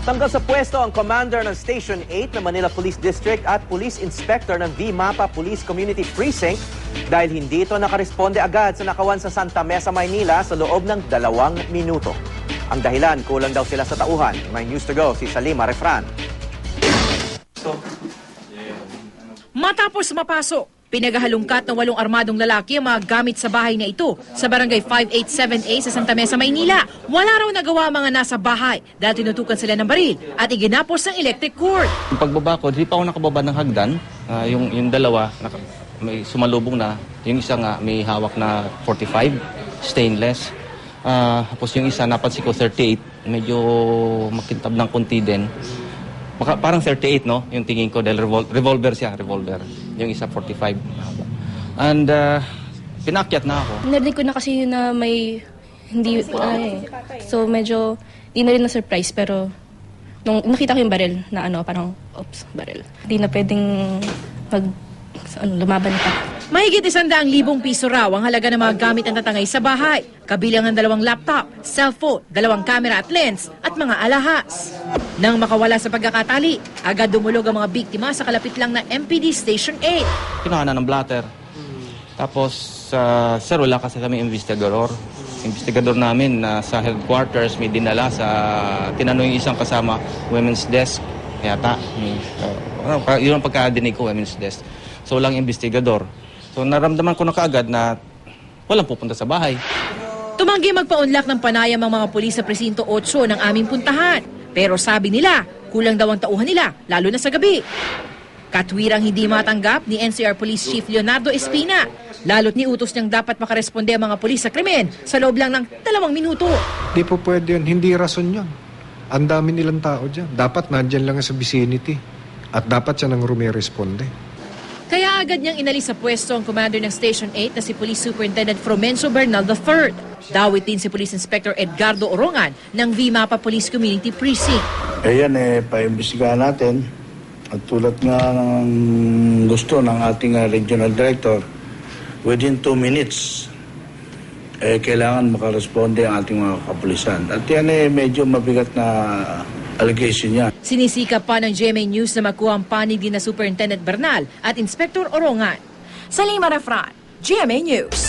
Tanggal sa pwesto ang commander ng Station 8 ng Manila Police District at police inspector ng V-MAPA Police Community Precinct dahil hindi ito nakaresponde agad sa nakawan sa Santa Mesa, Maynila sa loob ng 2 minuto. Ang dahilan, kulang daw sila sa tauhan. May news to go si Salima Refran. Matapos mapasok, pinaghahalungkat ng 8 armadong lalaki ang mga gamit sa bahay na ito sa barangay 587A sa Santa Mesa, Maynila. Wala raw nagawa ang mga nasa bahay dahil tinutukan sila ng baril at iginapos ng electric cord. Yung pagbaba ko, di pa ako nakababa ng hagdan. Yung dalawa, may sumalubong na. Yung isa nga, may hawak na 45, stainless. Tapos yung isa, napansin ko 38, medyo makintab ng konti din. Parang 38, no? Yung tingin ko dahil revolver siya, revolver. Yung isa 45. And pinakyat na ako. Narinig ko na kasi na may hindi so medyo di na rin na-surprise pero nung nakita ko yung baril na parang oops, baril. Hindi na pwedeng lumaban pa. Mahigit 100,000 piso raw ang halaga ng mga gamit na tatangay sa bahay. Kabilang ang 2 laptop, cellphone, 2 camera at lens at mga alahas. Nang makawala sa pagkakatali, agad dumulog ang mga biktima sa kalapit lang na MPD Station 8. Kinuha na ng blatter. Tapos, sir, wala kasi kami investigador. Investigador namin sa headquarters may dinala sa tinanong yung isang kasama, women's desk. Yata. Yun ang pagkadinig ko, women's desk. So, walang investigador. So, naramdaman ko na kaagad na walang pupunta sa bahay. Tumanggi magpa-unlock ng panayam ang mga pulis sa Presinto 8 ng aming puntahan. Pero sabi nila, kulang daw ang tauhan nila, lalo na sa gabi. Katwirang hindi matanggap ni NCR Police Chief Leonardo Espina. Lalo't niutos niyang dapat makaresponde ang mga pulis sa krimen sa loob lang ng 2 minuto. Di po pwede yun. Hindi rason yun. Ang dami nilang tao dyan. Dapat nandyan lang sa vicinity. At dapat siya nang rumiresponde. Kaya agad niyang inalis sa pwesto ang commander ng Station 8 na si Police Superintendent Fromencio Bernal III. Dawit din si Police Inspector Edgardo Orongan ng V-MAPA Police Community Precinct. Ayan, paimbestigahan natin. At tulad nga ng gusto ng ating Regional Director, within 2 minutes, kailangan makaresponde ang ating mga kapulisan. At yan medyo mabigat na allegation niya. Sinisikap pa ng GMA News na makuha ang panig din na Superintendent Bernal at Inspector Orongan. Salima Refran, GMA News.